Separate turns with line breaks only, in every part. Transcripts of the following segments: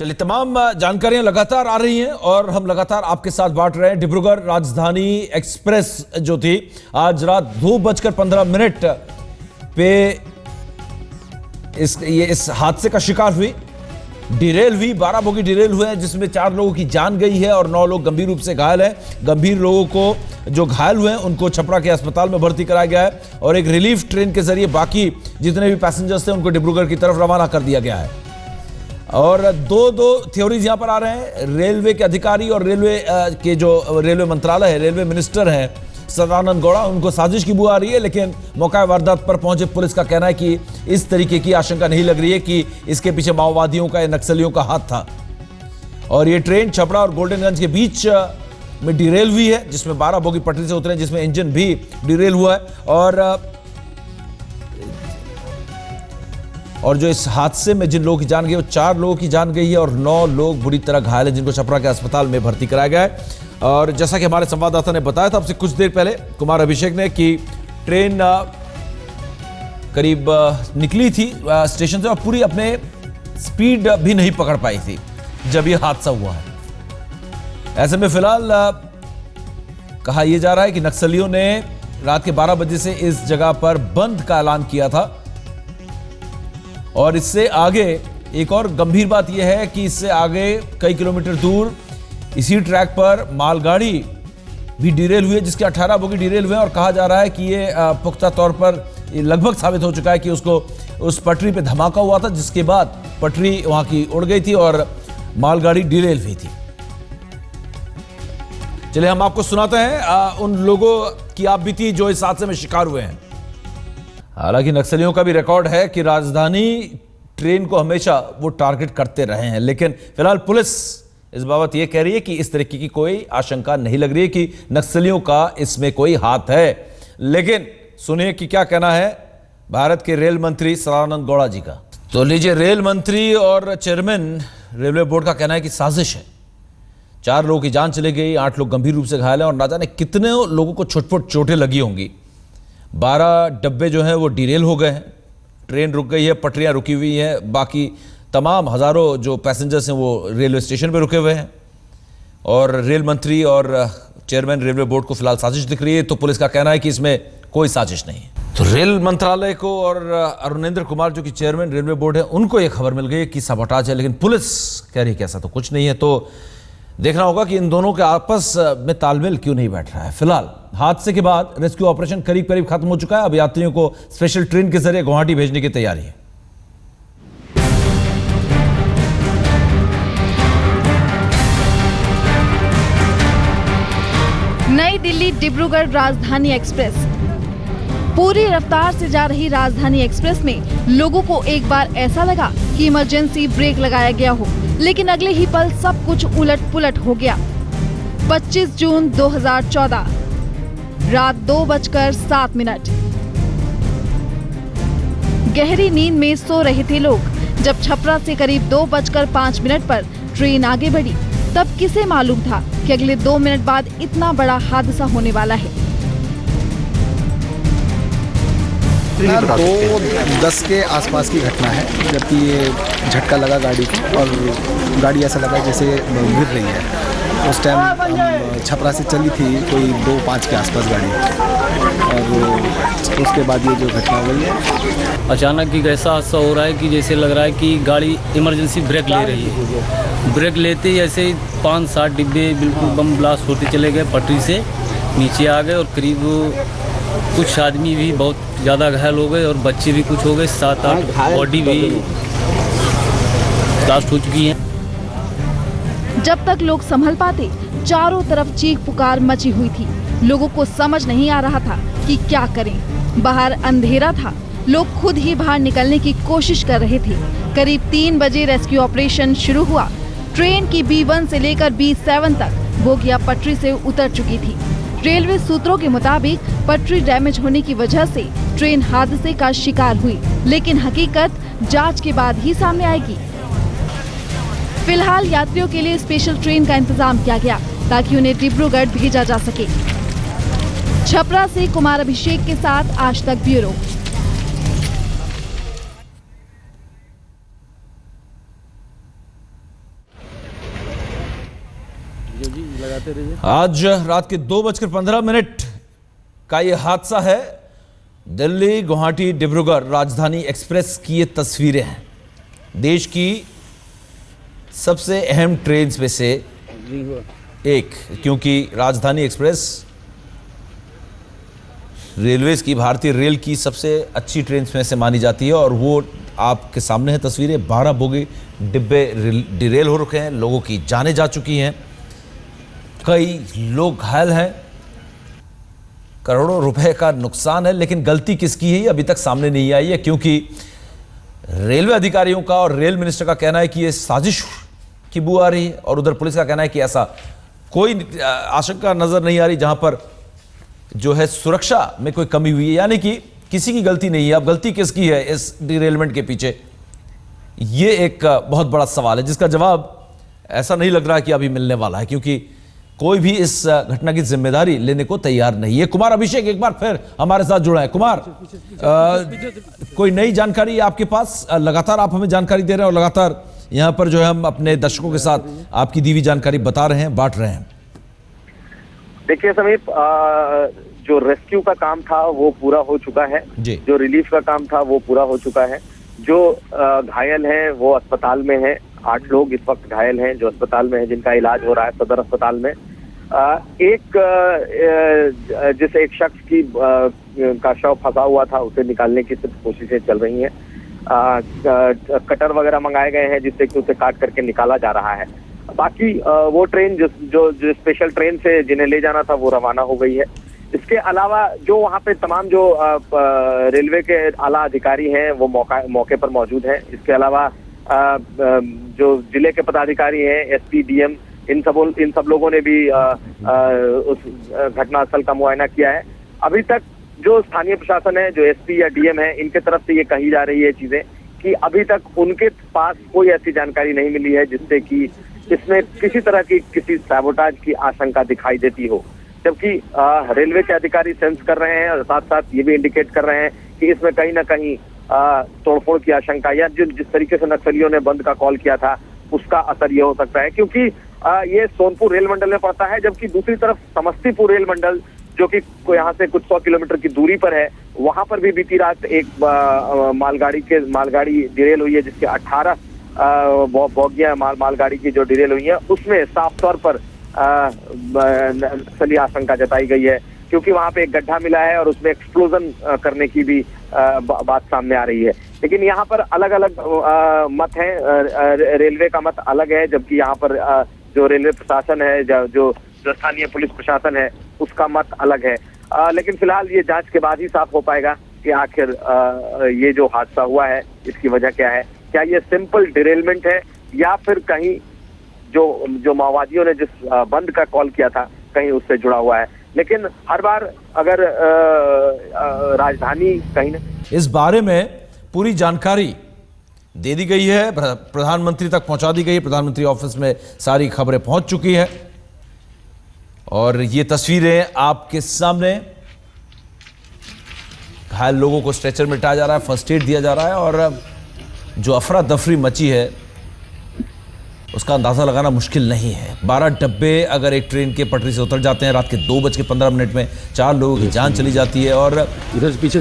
चलिए, तमाम जानकारियां लगातार आ रही हैं और हम लगातार आपके साथ बांट रहे हैं। डिब्रूगढ़ राजधानी एक्सप्रेस जो थी आज रात 2:15 पे इस हादसे का शिकार हुई, डिरेल हुई। 12 बोगी डिरेल हुए हैं जिसमें 4 लोगों की जान गई है और 9 लोग गंभीर रूप से घायल हैं। गंभीर लोगों को जो घायल हुए हैं उनको छपरा के अस्पताल में भर्ती कराया गया है और एक रिलीफ ट्रेन के जरिए बाकी जितने भी पैसेंजर्स थे उनको डिब्रूगढ़ की तरफ रवाना कर दिया गया है। और दो थ्योरीज यहां पर आ रहे हैं। रेलवे के अधिकारी और रेलवे के जो रेलवे मंत्रालय है, रेलवे मिनिस्टर हैं सदानंद गौड़ा, उनको साजिश की बू आ रही है, लेकिन मौका वारदात पर पहुंचे पुलिस का कहना है कि इस तरीके की आशंका नहीं लग रही है कि इसके पीछे माओवादियों का या नक्सलियों का हाथ था। और ये ट्रेन छपरा और गोल्डनगंज के बीच में डिरेल हुई है जिसमें 12 बोगी पटरी से उतरे, जिसमें इंजन भी डिरेल हुआ है। और जो इस हादसे में जिन लोगों की जान गई वो 4 लोगों की जान गई है और 9 लोग बुरी तरह घायल हैं जिनको छपरा के अस्पताल में भर्ती कराया गया है। और जैसा कि हमारे संवाददाता ने बताया था आपसे कुछ देर पहले कुमार अभिषेक ने कि ट्रेन करीब निकली थी स्टेशन से और पूरी अपने स्पीड भी नहीं पकड़ पाई थी जब यह हादसा हुआ है। ऐसे में फिलहाल कहा यह जा रहा है कि नक्सलियों ने रात के 12 बजे से इस जगह पर बंद का ऐलान किया था। और इससे आगे एक और गंभीर बात यह है कि इससे आगे कई किलोमीटर दूर इसी ट्रैक पर मालगाड़ी भी डिरेल हुई है जिसके 18 बोगी डिरेल हुए हैं और कहा जा रहा है कि ये पुख्ता तौर पर लगभग साबित हो चुका है कि उसको उस पटरी पे धमाका हुआ था जिसके बाद पटरी वहां की उड़ गई थी और मालगाड़ी डिरेल हुई थी। चलिए, हम आपको सुनाते हैं उन लोगों की आप बीती जो इस हादसे में शिकार हुए हैं। हालांकि नक्सलियों का भी रिकॉर्ड है कि राजधानी ट्रेन को हमेशा वो टारगेट करते रहे हैं, लेकिन फिलहाल पुलिस इस बाबत ये कह रही है कि इस तरीके की कोई आशंका नहीं लग रही है कि नक्सलियों का इसमें कोई हाथ है। लेकिन सुनिए कि क्या कहना है भारत के रेल मंत्री सदानंद गौड़ा जी का। तो लीजिए, रेल मंत्री और चेयरमैन रेलवे बोर्ड का कहना है कि साजिश है। 4 लोगों की जान चली गई, 8 लोग गंभीर रूप से घायल हैं और ना जाने कितने लोगों को छोट-छोट चोटें लगी होंगी। 12 डब्बे जो हैं वो डिरेल हो गए हैं, ट्रेन रुक गई है, पटरियां रुकी हुई हैं, बाकी तमाम हज़ारों जो पैसेंजर्स हैं वो रेलवे स्टेशन पे रुके हुए हैं। और रेल मंत्री और चेयरमैन रेलवे बोर्ड को फिलहाल साजिश दिख रही है, तो पुलिस का कहना है कि इसमें कोई साजिश नहीं है। तो रेल मंत्रालय को और अरुणेंद्र कुमार जो कि चेयरमैन रेलवे बोर्ड है उनको ये खबर मिल गई है कि साबोटाज है, लेकिन पुलिस कह रही है कि ऐसा तो कुछ नहीं है। तो देखना होगा कि इन दोनों के आपस में तालमेल क्यों नहीं बैठ रहा है। फिलहाल हादसे के बाद रेस्क्यू ऑपरेशन करीब करीब खत्म हो चुका है। अब यात्रियों को स्पेशल ट्रेन के जरिए गुवाहाटी भेजने की तैयारी है।
नई दिल्ली डिब्रूगढ़ राजधानी एक्सप्रेस। पूरी रफ्तार से जा रही राजधानी एक्सप्रेस में लोगों को एक बार ऐसा लगा कि इमरजेंसी ब्रेक लगाया गया हो, लेकिन अगले ही पल सब कुछ उलट पुलट हो गया। 25 जून 2014 रात 2:07। गहरी नींद में सो रहे थे लोग जब छपरा से करीब 2:05 पर ट्रेन आगे बढ़ी। तब किसे मालूम था कि अगले 2 मिनट बाद इतना बड़ा हादसा होने वाला है।
2:10 के आसपास की घटना है, जबकि ये झटका लगा गाड़ी को और गाड़ी ऐसा लगा जैसे गिर रही है। उस टाइम छपरा से चली थी कोई 2:05 के आसपास गाड़ी, और उसके बाद ये जो घटना हुई है।
अचानक ही ऐसा हादसा हो रहा है कि जैसे लग रहा है कि गाड़ी इमरजेंसी ब्रेक ले रही है। ब्रेक लेते ही ऐसे 5-7 डिब्बे बिल्कुल बम ब्लास्ट होते चले गए, पटरी से नीचे आ गए और करीब कुछ आदमी भी बहुत ज़्यादा घायल हो गए और बच्चे भी कुछ हो गए। 7-8 बॉडी भी ब्लास्ट हो चुकी है।
जब तक लोग संभल पाते, चारों तरफ चीख पुकार मची हुई थी। लोगों को समझ नहीं आ रहा था कि क्या करें। बाहर अंधेरा था, लोग खुद ही बाहर निकलने की कोशिश कर रहे थे। करीब 3 बजे रेस्क्यू ऑपरेशन शुरू हुआ। ट्रेन की B1 से लेकर B7 तक बोगियां पटरी से उतर चुकी थी। रेलवे सूत्रों के मुताबिक पटरी डैमेज होने की वजह से ट्रेन हादसे का शिकार हुई, लेकिन हकीकत जांच के बाद ही सामने आएगी। फिलहाल यात्रियों के लिए स्पेशल ट्रेन का इंतजाम किया गया ताकि उन्हें डिब्रूगढ़ भेजा जा सके। छपरा से कुमार अभिषेक के साथ आज तक ब्यूरो।
आज रात के 2:15 का ये हादसा है। दिल्ली गुवाहाटी डिब्रूगढ़ राजधानी एक्सप्रेस की ये तस्वीरें हैं। देश की सबसे अहम ट्रेन में से एक, क्योंकि राजधानी एक्सप्रेस रेलवेज की, भारतीय रेल की सबसे अच्छी ट्रेन में से मानी जाती है। और वो आपके सामने है तस्वीरें। 12 बोगी डिब्बे डिरेल हो रखे हैं, लोगों की जानें जा चुकी हैं, कई लोग घायल हैं, करोड़ों रुपए का नुकसान है। लेकिन गलती किसकी है अभी तक सामने नहीं आई है, क्योंकि रेलवे अधिकारियों का और रेल मिनिस्टर का कहना है कि ये साजिश की बू आ रही है, और उधर पुलिस का कहना है कि ऐसा कोई आशंका नजर नहीं आ रही जहां पर जो है सुरक्षा में कोई कमी हुई है, यानी कि किसी की गलती नहीं है। अब गलती किसकी है इस डिरेलमेंट के पीछे, ये एक बहुत बड़ा सवाल है जिसका जवाब ऐसा नहीं लग रहा है कि अभी मिलने वाला है, क्योंकि कोई भी इस घटना की जिम्मेदारी लेने को तैयार नहीं है। कुमार अभिषेक एक बार फिर हमारे साथ जुड़ा है। कुमार, कोई नई जानकारी आपके पास? लगातार आप हमें जानकारी दे रहे हैं और लगातार यहां पर जो है हम अपने दर्शकों के साथ आपकी दी हुई जानकारी बता रहे हैं, बांट रहे हैं।
देखिए समीप, जो रेस्क्यू का काम था वो पूरा हो चुका है, जो रिलीफ का काम था वो पूरा हो चुका है। जो घायल हैं वो अस्पताल में हैं। 8 लोग इस वक्त घायल हैं जो अस्पताल में हैं, जिनका इलाज हो रहा है सदर अस्पताल में। एक शख्स की का शव फंसा हुआ था, उसे निकालने की सिर्फ कोशिशें चल रही हैं। कटर वगैरह मंगाए गए हैं जिससे कि उसे काट करके निकाला जा रहा है। बाकी वो ट्रेन जो स्पेशल ट्रेन से जिन्हें ले जाना था वो रवाना हो गई है। इसके अलावा जो वहाँ पे तमाम जो रेलवे के आला अधिकारी हैं वो मौके पर मौजूद हैं। इसके अलावा जो जिले के पदाधिकारी हैं, एसपी, डीएम, इन सब लोगों ने भी उस घटनास्थल का मुआयना किया है। अभी तक जो स्थानीय प्रशासन है, जो एसपी या डीएम है, इनके तरफ से ये कही जा रही है चीजें कि अभी तक उनके पास कोई ऐसी जानकारी नहीं मिली है जिससे कि इसमें किसी तरह की किसी सैबोटाज की आशंका दिखाई देती हो। जबकि रेलवे के अधिकारी सेंस कर रहे हैं और साथ साथ ये भी इंडिकेट कर रहे हैं कि इसमें कहीं ना कहीं तोड़फोड़ की आशंका या जिस तरीके से नक्सलियों ने बंद का कॉल किया था उसका असर ये हो सकता है, क्योंकि ये सोनपुर रेल मंडल में पड़ता है। जबकि दूसरी तरफ समस्तीपुर रेल मंडल जो कि यहाँ से कुछ 100 किलोमीटर की दूरी पर है, वहां पर भी बीती रात एक मालगाड़ी डिरेल हुई है, जिसके 18 बोगियां मालगाड़ी की जो डिरेल हुई है उसमें साफ तौर पर नक्सली आशंका जताई गई है, क्योंकि वहां पे एक गड्ढा मिला है और उसमें एक्सप्लोजन करने की भी बात सामने आ रही है। लेकिन यहाँ पर अलग अलग मत हैं। रेलवे का मत अलग है, जबकि यहाँ पर जो रेलवे प्रशासन है, जो स्थानीय पुलिस प्रशासन है, उसका मत अलग है। लेकिन फिलहाल ये जांच के बाद ही साफ हो पाएगा कि आखिर ये जो हादसा हुआ है इसकी वजह क्या है। क्या ये सिंपल डिरेलमेंट है या फिर कहीं जो माओवादियों ने जिस बंद का कॉल किया था कहीं उससे जुड़ा हुआ है। लेकिन हर बार अगर राजधानी कहीं
इस बारे में पूरी जानकारी दे दी गई है, प्रधानमंत्री तक पहुंचा दी गई है। प्रधानमंत्री ऑफिस में सारी खबरें पहुंच चुकी हैं और ये तस्वीरें आपके सामने। घायल लोगों को स्ट्रेचर में लिटाया जा रहा है, फर्स्ट एड दिया जा रहा है और जो अफरा तफरी मची है उसका अंदाजा लगाना मुश्किल नहीं है। 12 डब्बे अगर एक ट्रेन के पटरी से उतर जाते हैं रात के 2:15 में, 4 लोगों की जान चली जाती है और पीछे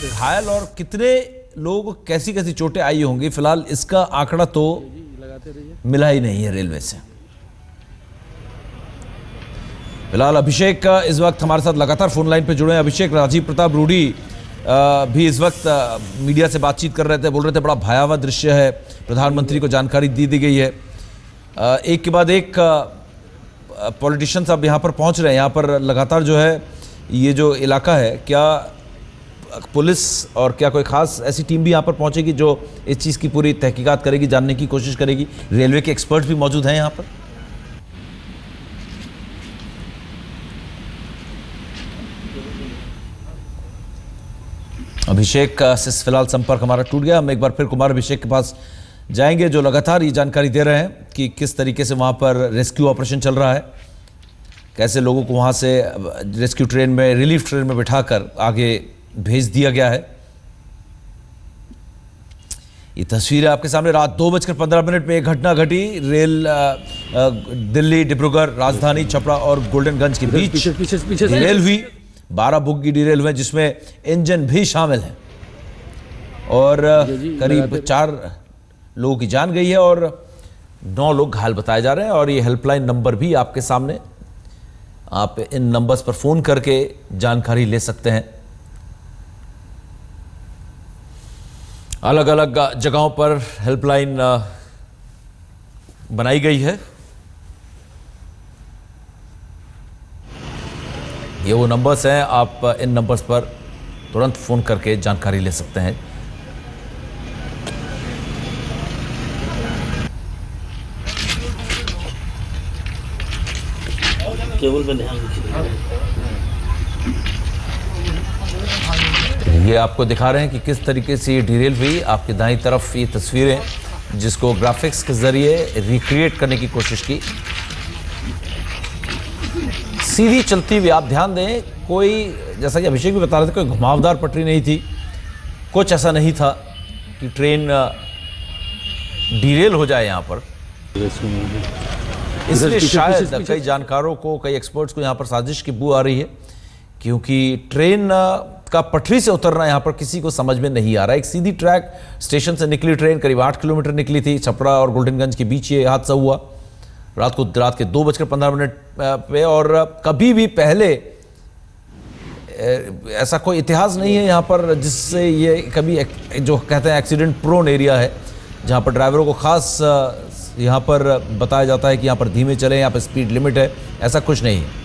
घायल और कितने लोग कैसी कैसी चोटें आई होंगी, फिलहाल इसका आंकड़ा तो मिला ही नहीं है रेलवे से। फिलहाल अभिषेक इस वक्त हमारे साथ लगातार फोन लाइन पे जुड़े हैं। अभिषेक, राजीव प्रताप रूडी भी इस वक्त मीडिया से बातचीत कर रहे थे, बोल रहे थे बड़ा भयावह दृश्य है, प्रधानमंत्री को जानकारी दी गई है। एक के बाद एक पॉलिटिशियंस अब यहाँ पर पहुँच रहे हैं। यहाँ पर लगातार जो है ये जो इलाका है, क्या पुलिस और क्या कोई खास ऐसी टीम भी यहाँ पर पहुँचेगी जो इस चीज़ की पूरी तहकीकात करेगी, जानने की कोशिश करेगी? रेलवे के एक्सपर्ट्स भी मौजूद हैं यहाँ पर? अभिषेक से फिलहाल संपर्क हमारा टूट गया। हम एक बार फिर कुमार अभिषेक के पास जाएंगे जो लगातार ये जानकारी दे रहे हैं कि किस तरीके से वहाँ पर रेस्क्यू ऑपरेशन चल रहा है, कैसे लोगों को वहाँ से रेस्क्यू ट्रेन में, रिलीफ ट्रेन में बिठाकर आगे भेज दिया गया है। ये तस्वीर है आपके सामने। रात 2:15 में एक घटना घटी रेल दिल्ली डिब्रूगढ़ राजधानी छपरा और गोल्डनगंज के बीच डिरेल हुई। 12 बोगी डिरेल हुए जिसमें इंजन भी शामिल है और करीब 4 लोगों की जान गई है और 9 लोग घायल बताए जा रहे हैं। और ये हेल्पलाइन नंबर भी आपके सामने, आप इन नंबर्स पर फोन करके जानकारी ले सकते हैं। अलग अलग जगहों पर हेल्पलाइन बनाई गई है। ये वो नंबर्स हैं, आप इन नंबर्स पर तुरंत फोन करके जानकारी ले सकते हैं।
केबल पे ध्यान
ये आपको दिखा रहे हैं कि किस तरीके से ये डिरेल हुई। आपके दाईं तरफ ये तस्वीरें जिसको ग्राफिक्स के जरिए रिक्रिएट करने की कोशिश की। सीधी चलती हुई, आप ध्यान दें, कोई, जैसा कि अभिषेक भी बता रहे थे, कोई घुमावदार पटरी नहीं थी, कुछ ऐसा नहीं था कि ट्रेन डिरेल हो जाए यहाँ पर। इसलिए शायद कई जानकारों को, कई एक्सपर्ट्स को यहाँ पर साजिश की बू आ रही है, क्योंकि ट्रेन का पटरी से उतरना यहाँ पर किसी को समझ में नहीं आ रहा है। एक सीधी ट्रैक स्टेशन से निकली ट्रेन करीब 8 किलोमीटर निकली थी। छपरा और गोल्डनगंज के बीच ये हादसा हुआ रात के 2:15 पे। और कभी भी पहले ऐसा कोई इतिहास नहीं है यहाँ पर जिससे ये कभी जो कहते हैं एक्सीडेंट प्रोन एरिया है, जहाँ पर ड्राइवरों को खास यहाँ पर बताया जाता है कि यहाँ पर धीमे चलें, यहाँ पर स्पीड लिमिट है, ऐसा कुछ नहीं है।